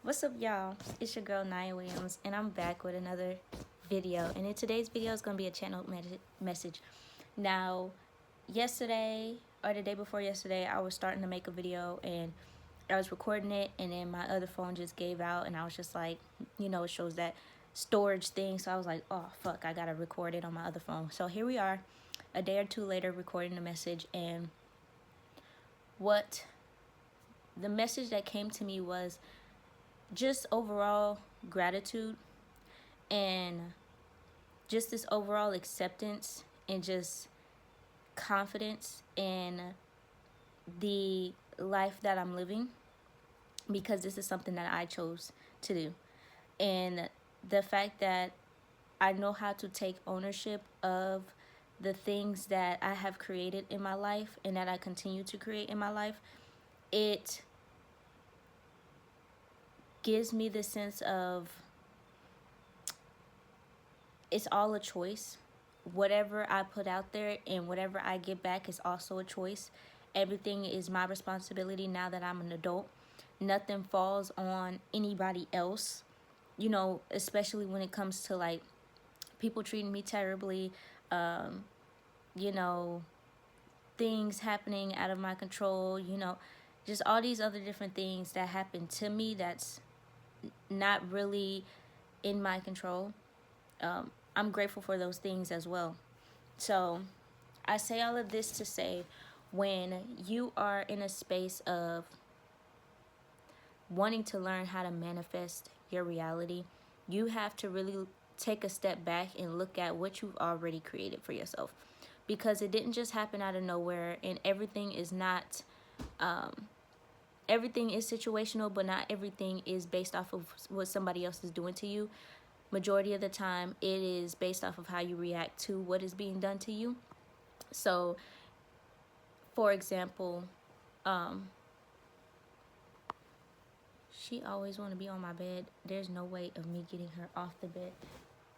What's up, y'all? It's your girl Nia Williams, and I'm back with another video. And in today's video, is going to be a channel message. Now, yesterday or the day before yesterday, I was starting to make a video, and I was recording it, and then my other phone just gave out, and I was just like, it shows that storage thing. So I was like, oh fuck, I gotta record it on my other phone. So here we are, a day or two later, recording the message, and what the message that came to me was just overall gratitude and just this overall acceptance and just confidence in the life that I'm living, because this is something that I chose to do. And the fact that I know how to take ownership of the things that I have created in my life and that I continue to create in my life, it gives me the sense of it's all a choice. Whatever I put out there and whatever I get back is also a choice. Everything is my responsibility now that I'm an adult. Nothing falls on anybody else, especially when it comes to like people treating me terribly, you know, things happening out of my control, just all these other different things that happen to me that's not really in my control. I'm grateful for those things as well. So I say all of this to say, when you are in a space of wanting to learn how to manifest your reality, you have to really take a step back and look at what you've already created for yourself, because it didn't just happen out of nowhere, and everything is not everything is situational, but not everything is based off of what somebody else is doing to you. Majority of the time it is based off of how you react to what is being done to you. So for example, she always want to be on my bed. There's no way of me getting her off the bed.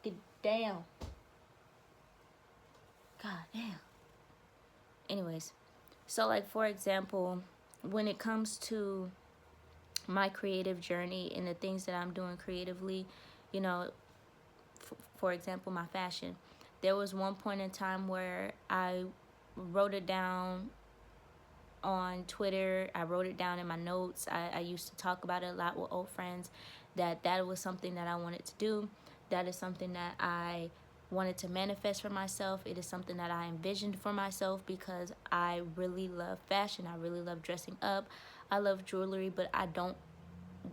Get down. God damn. Anyways, so like for example, when it comes to my creative journey and the things that I'm doing creatively, for example, my fashion, there was one point in time where I wrote it down on Twitter. I wrote it down in my notes. I used to talk about it a lot with old friends, that was something that I wanted to do. That is something that I wanted to manifest for myself. It is something that I envisioned for myself, because I really love fashion. I really love dressing up. I love jewelry, but I don't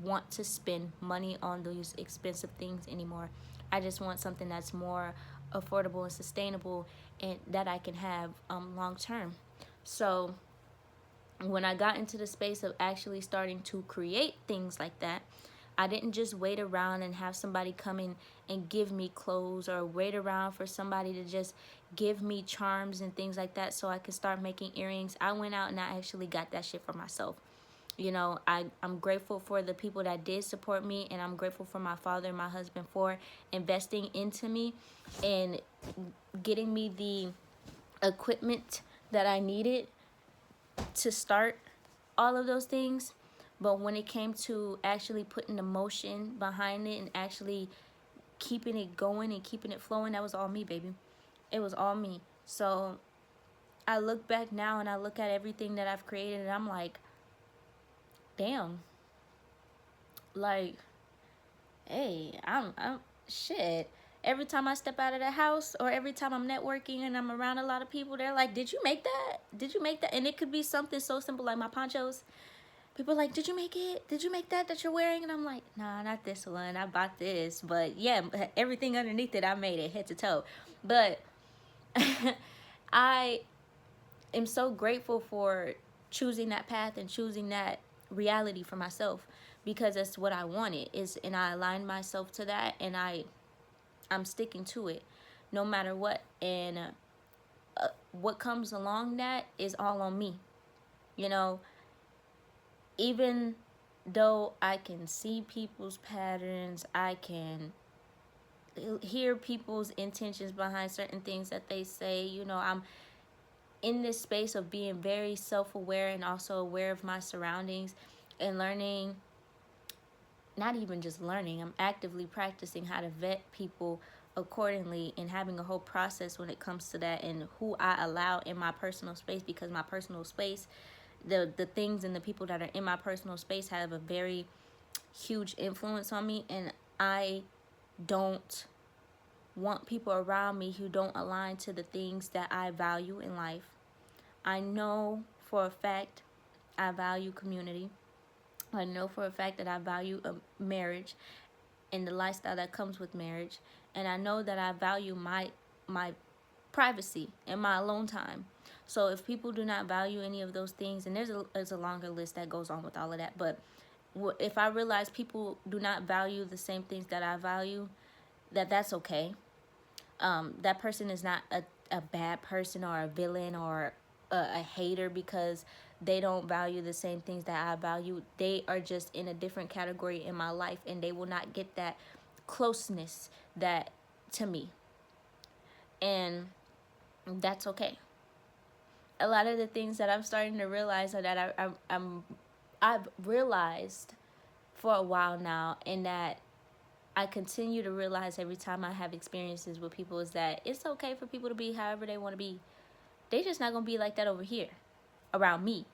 want to spend money on those expensive things anymore. I just want something that's more affordable and sustainable, and that I can have long term. So when I got into the space of actually starting to create things like that, I didn't just wait around and have somebody come in and give me clothes, or wait around for somebody to just give me charms and things like that so I could start making earrings. I went out and I actually got that shit for myself. I'm grateful for the people that did support me, and I'm grateful for my father and my husband for investing into me and getting me the equipment that I needed to start all of those things. But when it came to actually putting the motion behind it and actually keeping it going and keeping it flowing, that was all me, baby. It was all me. So I look back now and I look at everything that I've created, and I'm like, damn, like, hey, I'm shit. Every time I step out of the house, or every time I'm networking and I'm around a lot of people, they're like, did you make that? Did you make that? And it could be something so simple like my ponchos. People are like, did you make it? Did you make that you're wearing? And I'm like, nah, not this one. I bought this. But yeah, everything underneath it, I made it head to toe. But I am so grateful for choosing that path and choosing that reality for myself, because that's what I wanted, and I aligned myself to that, and I'm sticking to it no matter what. And what comes along that is all on me. Even though I can see people's patterns, I can hear people's intentions behind certain things that they say, I'm in this space of being very self-aware and also aware of my surroundings, and learning not even just learning, I'm actively practicing how to vet people accordingly, and having a whole process when it comes to that, and who I allow in my personal space, because my personal space, the things and the people that are in my personal space have a very huge influence on me, and I don't want people around me who don't align to the things that I value in life. I know for a fact I value community. I know for a fact that I value a marriage and the lifestyle that comes with marriage, and I know that I value my privacy and my alone time. So if people do not value any of those things, and there's a longer list that goes on with all of that, but if I realize people do not value the same things that I value, that's okay. That person is not a bad person or a villain or a hater because they don't value the same things that I value. They are just in a different category in my life, and they will not get that closeness that to me, and that's okay. A lot of the things that I'm starting to realize, or that I've realized for a while now, and that I continue to realize every time I have experiences with people, is that it's okay for people to be however they want to be. They just not gonna be like that over here around me.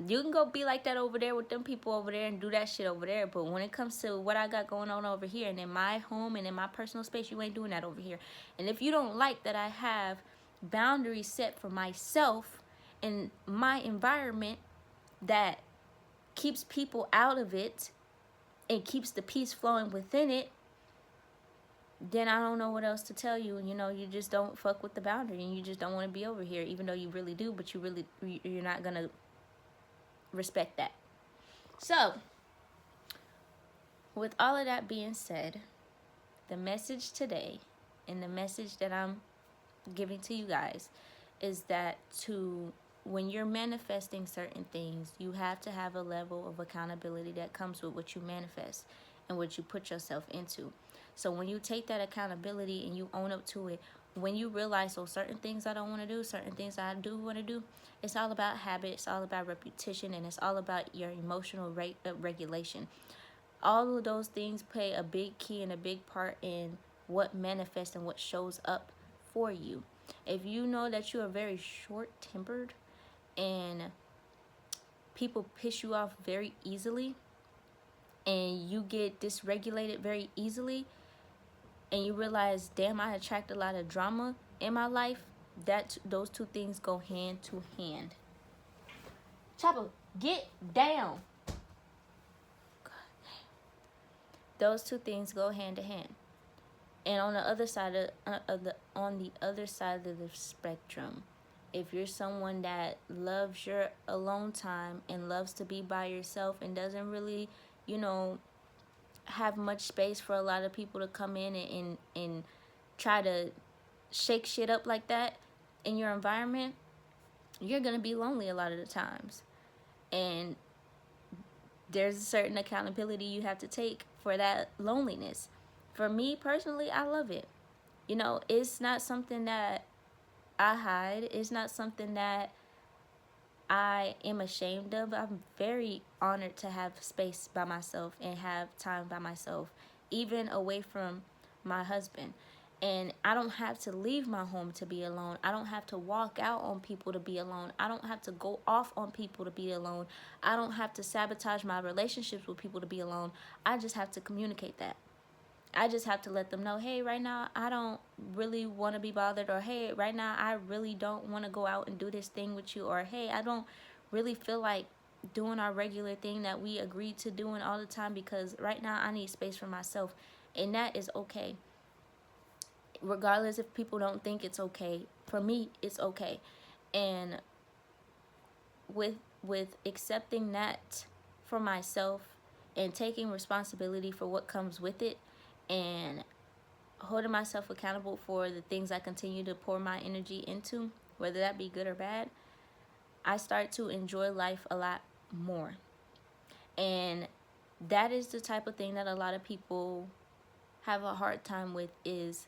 You can go be like that over there with them people over there and do that shit over there, but when it comes to what I got going on over here and in my home and in my personal space, you ain't doing that over here. And if you don't like that I have boundaries set for myself and my environment that keeps people out of it and keeps the peace flowing within it, then I don't know what else to tell you. And you just don't fuck with the boundary, and you just don't want to be over here, even though you really do, but you're not gonna respect that. So with all of that being said, the message today, and the message that I'm giving to you guys, is that when you're manifesting certain things, you have to have a level of accountability that comes with what you manifest and what you put yourself into. So when you take that accountability and you own up to it, when you realize, certain things I don't want to do, certain things I do want to do, it's all about habit, it's all about repetition, and it's all about your emotional regulation. All of those things play a big key and a big part in what manifests and what shows up for you. If you know that you are very short-tempered and people piss you off very easily, and you get dysregulated very easily, and you realize, damn, I attract a lot of drama in my life, those two things go hand to hand. Chopper, get down. Those two things go hand to hand. And on the other side of the spectrum, if you're someone that loves your alone time and loves to be by yourself and doesn't really, have much space for a lot of people to come in and try to shake shit up like that in your environment, you're going to be lonely a lot of the times. And there's a certain accountability you have to take for that loneliness. For me personally, I love it. It's not something that I hide. It's not something that I am ashamed of. I'm very honored to have space by myself and have time by myself, even away from my husband. And I don't have to leave my home to be alone. I don't have to walk out on people to be alone. I don't have to go off on people to be alone. I don't have to sabotage my relationships with people to be alone. I just have to communicate that. I just have to let them know, hey, right now I don't really want to be bothered, or hey, right now I really don't want to go out and do this thing with you, or hey, I don't really feel like doing our regular thing that we agreed to doing all the time, because right now I need space for myself. And that is okay. Regardless if people don't think it's okay, for me it's okay. And with accepting that for myself and taking responsibility for what comes with it, and holding myself accountable for the things I continue to pour my energy into, whether that be good or bad, I start to enjoy life a lot more. And that is the type of thing that a lot of people have a hard time with, is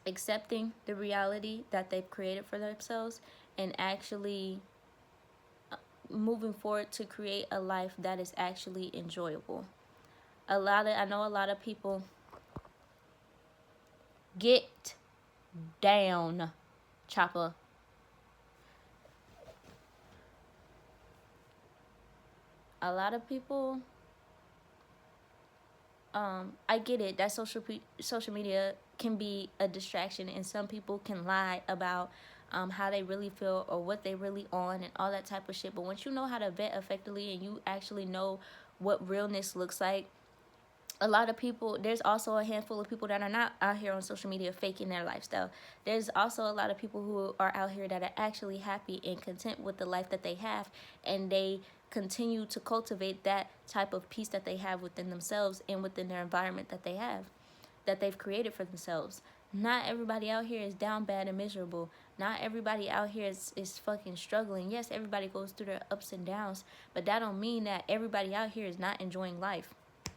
accepting the reality that they've created for themselves and actually moving forward to create a life that is actually enjoyable. I know a lot of people get down, Chopper. A lot of people, I get it that social media can be a distraction, and some people can lie about how they really feel or what they really on and all that type of shit. But once you know how to vet effectively and you actually know what realness looks like, a lot of people, there's also a handful of people that are not out here on social media faking their lifestyle. There's also a lot of people who are out here that are actually happy and content with the life that they have, and they continue to cultivate that type of peace that they have within themselves and within their environment that they have, that they've created for themselves. Not everybody out here is down bad and miserable. Not everybody out here is fucking struggling. Yes, everybody goes through their ups and downs, but that don't mean that everybody out here is not enjoying life.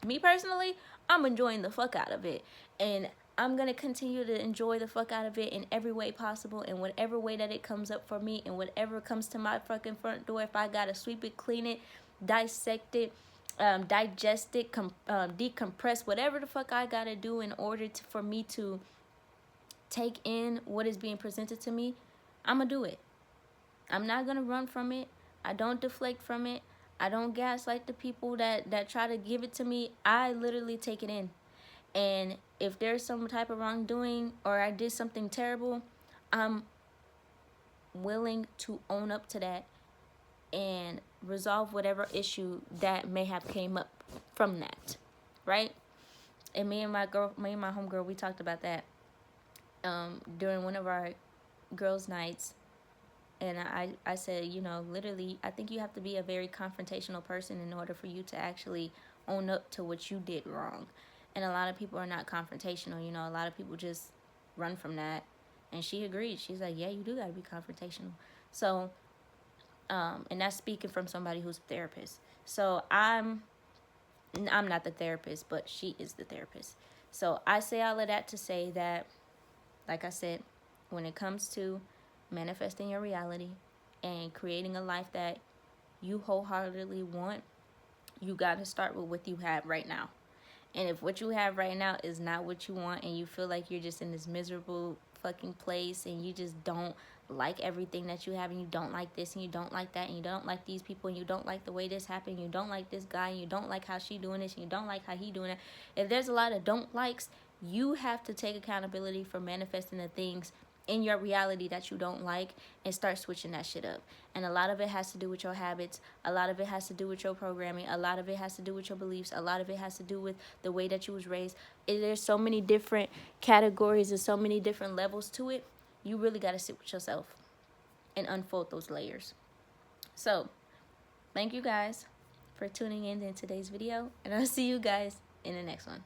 Me personally, I'm enjoying the fuck out of it, and I'm gonna continue to enjoy the fuck out of it in every way possible, in whatever way that it comes up for me, and whatever comes to my fucking front door. If I gotta sweep it, clean it, dissect it, digest it, decompress, whatever the fuck I gotta do in order for me to take in what is being presented to me, I'm gonna do it. I'm not gonna run from it. I don't deflect from it. I don't gaslight the people that try to give it to me. I literally take it in. And if there's some type of wrongdoing or I did something terrible, I'm willing to own up to that and resolve whatever issue that may have came up from that, right? And me and my homegirl, we talked about that during one of our girls' nights. And I said, you know, literally, I think you have to be a very confrontational person in order for you to actually own up to what you did wrong. And a lot of people are not confrontational. You know, a lot of people just run from that. And she agreed. She's like, yeah, you do got to be confrontational. So, and that's speaking from somebody who's a therapist. So I'm not the therapist, but she is the therapist. So I say all of that to say that, like I said, when it comes to manifesting your reality and creating a life that you wholeheartedly want, you got to start with what you have right now. And if what you have right now is not what you want, and you feel like you're just in this miserable fucking place, and you just don't like everything that you have, and you don't like this, and you don't like that, and you don't like these people, and you don't like the way this happened, you don't like this guy, and you don't like how she doing this, and you don't like how he doing it. If there's a lot of don't likes, you have to take accountability for manifesting the things in your reality that you don't like, and start switching that shit up. And a lot of it has to do with your habits. A lot of it has to do with your programming. A lot of it has to do with your beliefs. A lot of it has to do with the way that you was raised. There's so many different categories and so many different levels to it. You really got to sit with yourself and unfold those layers. So thank you guys for tuning in today's video, and I'll see you guys in the next one.